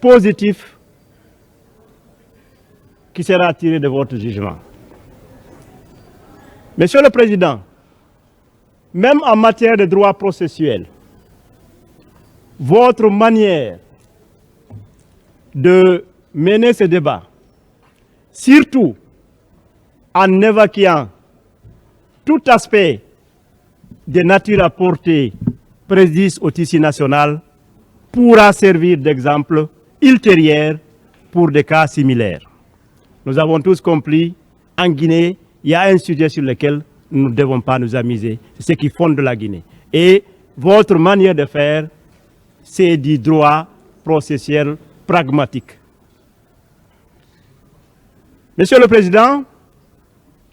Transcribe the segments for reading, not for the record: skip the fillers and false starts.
positif qui sera tiré de votre jugement. Monsieur le Président, même en matière de droit processuel, votre manière de mener ce débat, surtout en évacuant tout aspect de nature à porter préjudice au tissu national, pourra servir d'exemple ultérieur pour des cas similaires. Nous avons tous compris, en Guinée, il y a un sujet sur lequel nous ne devons pas nous amuser, c'est ce qui fonde la Guinée. Et votre manière de faire, c'est du droit processuel pragmatique. Monsieur le Président,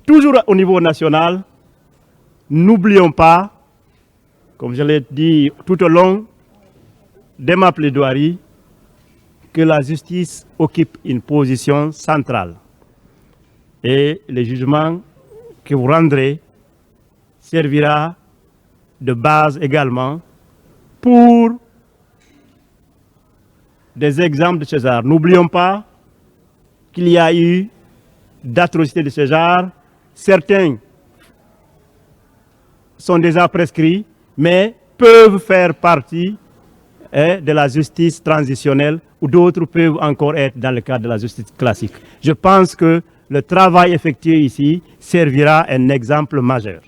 toujours au niveau national, n'oublions pas, comme je l'ai dit tout au long de ma plaidoirie, que la justice occupe une position centrale. Et le jugement que vous rendrez servira de base également pour des exemples de ce genre. N'oublions pas qu'il y a eu d'atrocités de ce genre. Certains sont déjà prescrits, mais peuvent faire partie de la justice transitionnelle ou d'autres peuvent encore être dans le cadre de la justice classique. Je pense que le travail effectué ici servira un exemple majeur.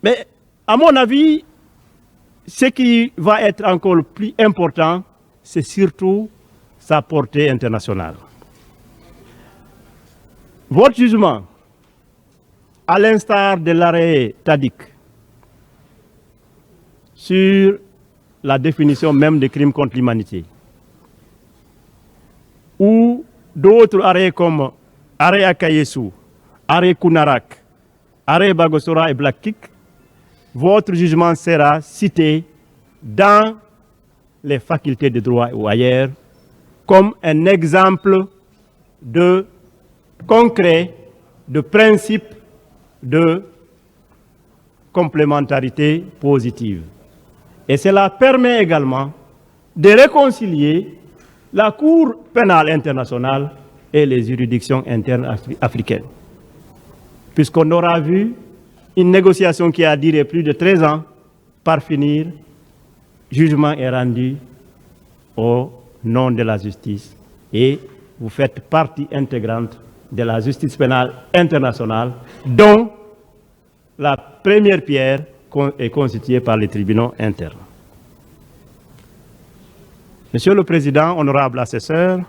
Mais à mon avis, ce qui va être encore le plus important, c'est surtout sa portée internationale. Votre jugement, à l'instar de l'arrêt Tadic, sur la définition même des crimes contre l'humanité, ou d'autres arrêts comme arrêt Akayesu, arrêt Kunarak, arrêt Bagosora et Black Kick, votre jugement sera cité dans les facultés de droit ou ailleurs comme un exemple de concret, de principe de complémentarité positive. Et cela permet également de réconcilier la Cour pénale internationale et les juridictions internes africaines. Puisqu'on aura vu une négociation qui a duré plus de 13 ans, par finir, jugement est rendu au nom de la justice. Et vous faites partie intégrante de la justice pénale internationale, dont la première pierre est constituée par les tribunaux internes. Monsieur le Président, honorable assesseur,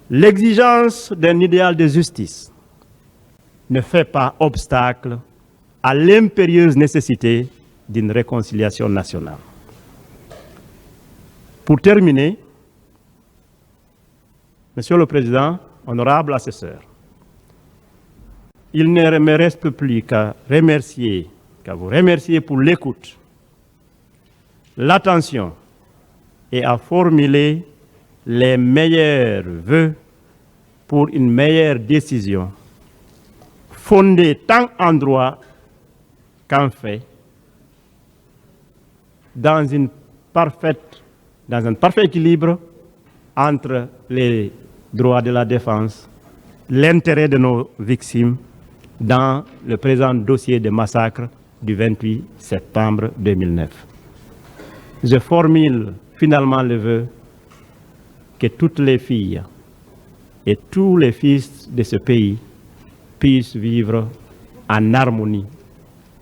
l'exigence d'un idéal de justice ne fait pas obstacle à l'impérieuse nécessité d'une réconciliation nationale. Pour terminer, Monsieur le Président, honorable assesseur, il ne me reste plus qu'à vous remercier pour l'écoute, l'attention et à formuler les meilleurs vœux pour une meilleure décision fondée tant en droit qu'en fait, dans un parfait équilibre entre les droits de la défense, l'intérêt de nos victimes dans le présent dossier de massacre du 28 septembre 2009. Je formule finalement le vœu que toutes les filles et tous les fils de ce pays puissent vivre en harmonie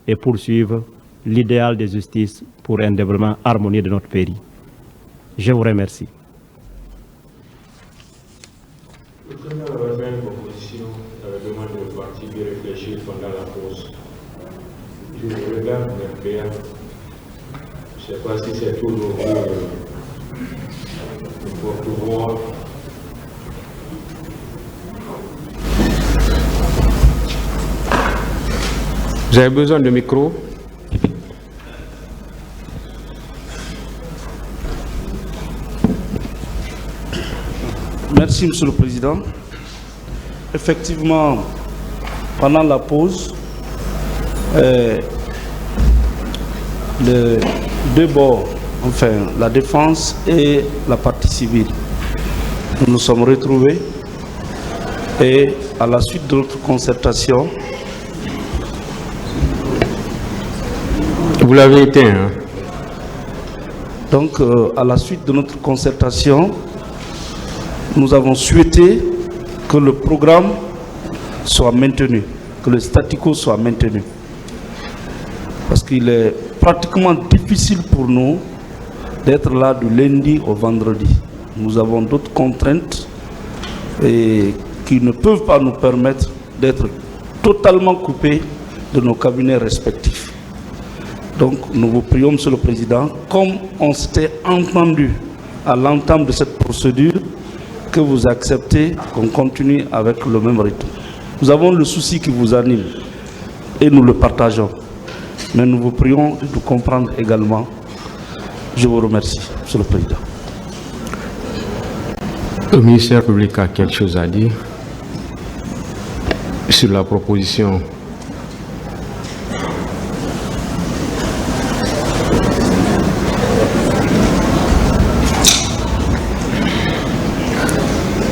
et poursuivre l'idéal de justice pour un développement harmonieux de notre pays. Je vous remercie. Le président va faire une proposition à la demande de parti de réfléchir pendant la pause. Je regarde mes pères. Je ne sais pas si c'est toujours le porte-voix. Vous avez besoin de micro? Merci, Monsieur le Président. Effectivement, pendant la pause, le deux bords, enfin la défense et la partie civile. Nous nous sommes retrouvés et à la suite de notre concertation... Vous l'avez éteint, hein? Donc, à la suite de notre concertation, nous avons souhaité que le programme soit maintenu, que le statu quo soit maintenu. Parce qu'il est pratiquement difficile pour nous d'être là du lundi au vendredi. Nous avons d'autres contraintes et qui ne peuvent pas nous permettre d'être totalement coupés de nos cabinets respectifs. Donc nous vous prions, Monsieur le Président, comme on s'était entendu à l'entame de cette procédure, que vous acceptez qu'on continue avec le même rythme. Nous avons le souci qui vous anime et nous le partageons. Mais nous vous prions de nous comprendre également. Je vous remercie, Monsieur le Président. Le ministère public a quelque chose à dire sur la proposition.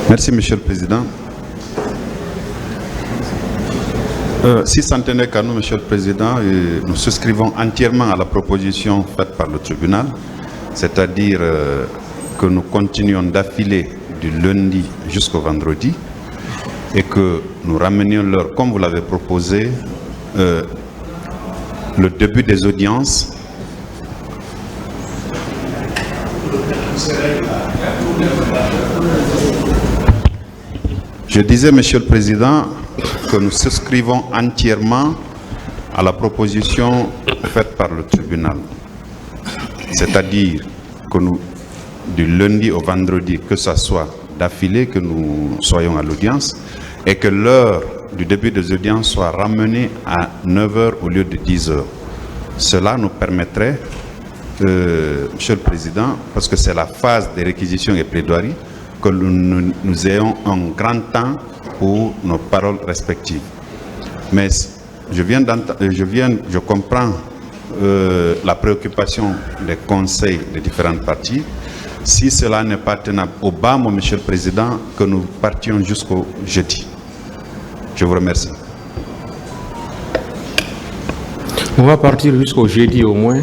Merci, Monsieur le Président. Si ça ne tenait qu'à nous, Monsieur le Président, nous souscrivons entièrement à la proposition faite par le tribunal, c'est-à-dire que nous continuions d'affiler du lundi jusqu'au vendredi et que nous ramenions l'heure, comme vous l'avez proposé, le début des audiences. Je disais, Monsieur le Président, que nous souscrivons entièrement à la proposition faite par le tribunal. C'est-à-dire que nous, du lundi au vendredi, que ce soit d'affilée, que nous soyons à l'audience, et que l'heure du début des audiences soit ramenée à 9 h au lieu de 10 h. Cela nous permettrait, Monsieur le Président, parce que c'est la phase des réquisitions et plaidoiries, que nous ayons un grand temps pour nos paroles respectives. Mais je comprends la préoccupation des conseils des différentes parties. Si cela n'est pas tenable, au bas, Monsieur le Président, que nous partions jusqu'au jeudi. Je vous remercie. On va partir jusqu'au jeudi au moins.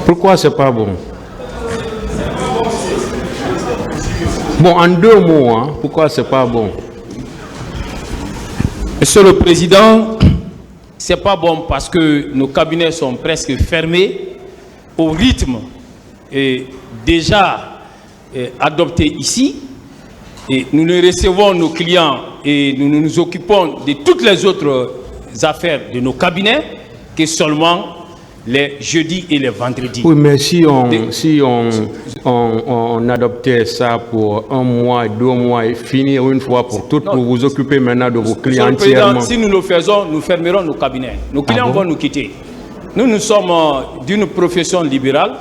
Pourquoi c'est pas bon? Bon, en deux mots, hein, pourquoi c'est pas bon? Monsieur le Président, c'est pas bon parce que nos cabinets sont presque fermés au rythme déjà adopté ici. Et nous ne recevons nos clients et nous nous occupons de toutes les autres affaires de nos cabinets que seulement les jeudis et les vendredis. Oui, mais si on adoptait ça pour un mois, 2 mois et finir une fois pour toutes, pour vous occuper maintenant de vos clients entièrement. Si nous le faisons, nous fermerons nos cabinets. Nos clients vont nous quitter. Nous sommes d'une profession libérale.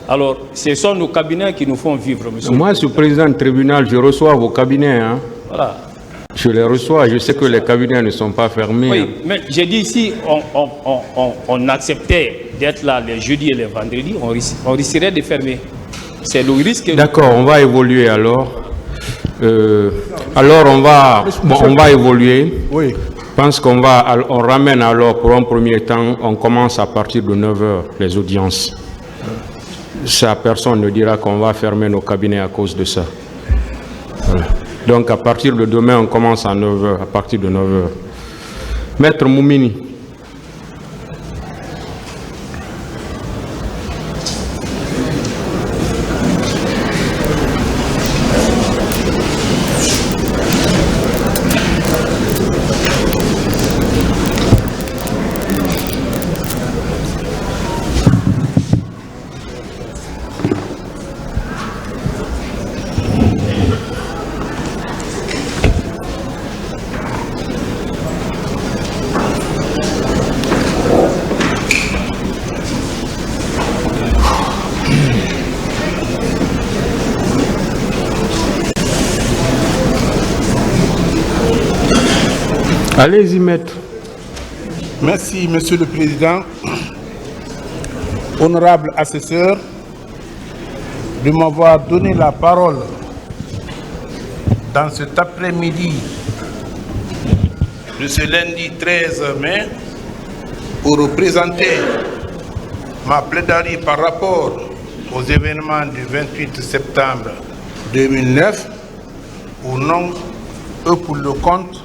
Alors, ce sont nos cabinets qui nous font vivre, monsieur. Moi, je suis président du tribunal, je reçois vos cabinets. Hein. Voilà. Je les reçois, je sais que les cabinets ne sont pas fermés. Oui, mais j'ai dit si on acceptait d'être là les jeudis et les vendredis, on risquerait de fermer. C'est le risque. D'accord, on va évoluer alors. Alors on va évoluer. Oui. Je pense qu'on ramène alors pour un premier temps, on commence à partir de 9 h les audiences. Ça, personne ne dira qu'on va fermer nos cabinets à cause de ça. Voilà. Donc à partir de demain, on commence à 9 h, à partir de 9 h. Maître Moumini. Allez-y, maître. Merci, Monsieur le Président. honorable assesseur, de m'avoir donné la parole dans cet après-midi de ce lundi 13 mai pour représenter ma plaidoirie par rapport aux événements du 28 septembre 2009 au nom et pour le compte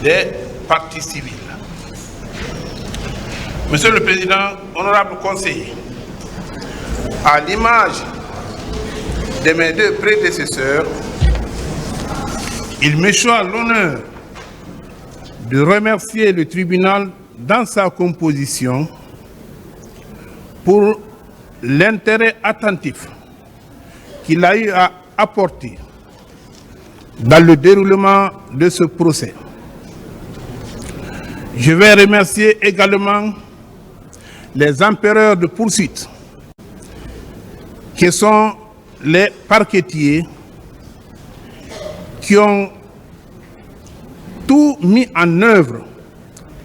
des partis civils. Monsieur le Président, honorable conseiller, à l'image de mes deux prédécesseurs, il m'échoit l'honneur de remercier le tribunal dans sa composition pour l'intérêt attentif qu'il a eu à apporter dans le déroulement de ce procès. Je vais remercier également les empéreurs de poursuite, qui sont les parquetiers, qui ont tout mis en œuvre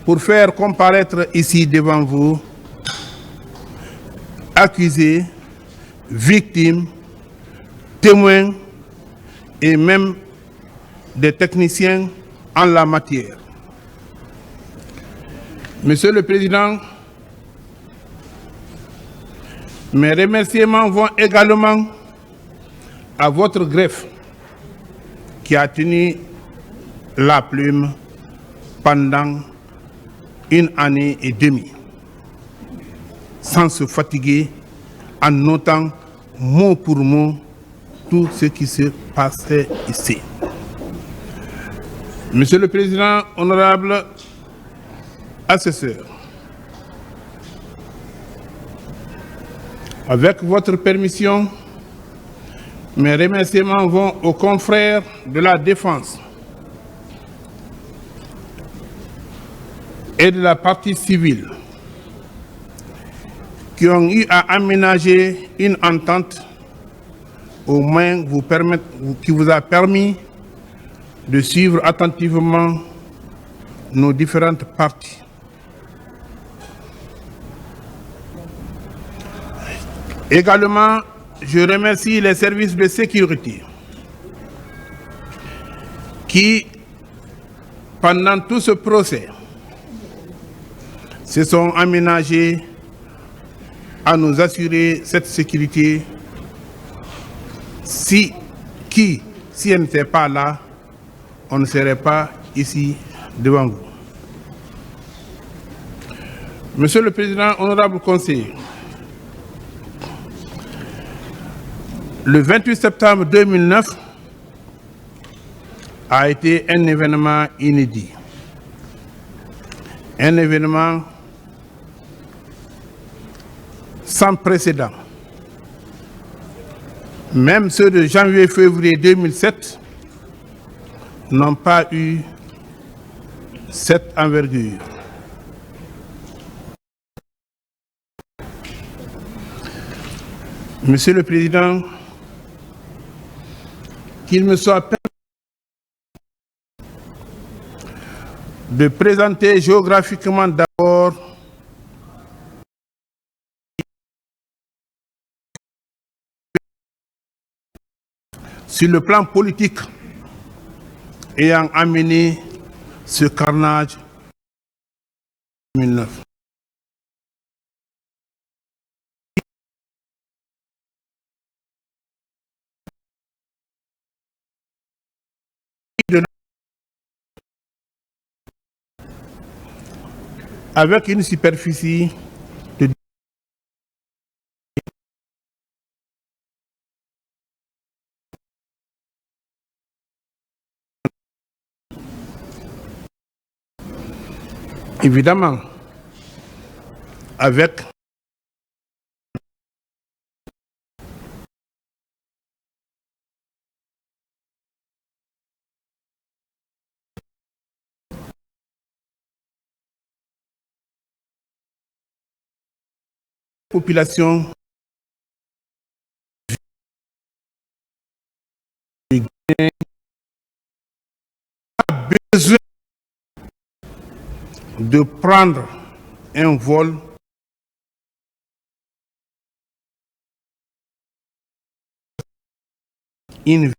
pour faire comparaître ici devant vous accusés, victimes, témoins et même des techniciens en la matière. Monsieur le Président, mes remerciements vont également à votre greffe qui a tenu la plume pendant 1 année et demie, sans se fatiguer, en notant mot pour mot tout ce qui se passait ici. Monsieur le Président, honorable assesseur, avec votre permission, mes remerciements vont aux confrères de la défense et de la partie civile qui ont eu à aménager une entente au moins qui vous a permis de suivre attentivement nos différentes parties. Également, je remercie les services de sécurité qui, pendant tout ce procès, se sont aménagés à nous assurer cette sécurité. Si elle n'était pas là, on ne serait pas ici devant vous. Monsieur le Président, honorable conseiller, le 28 septembre 2009 a été un événement inédit, un événement sans précédent. Même ceux de janvier-février 2007 n'ont pas eu cette envergure. Monsieur le Président, qu'il me soit permis de présenter géographiquement d'abord sur le plan politique ayant amené ce carnage en 2009. Avec une superficie de évidemment avec population a besoin de prendre un vol une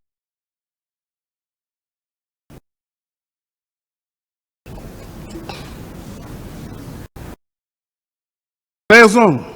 raison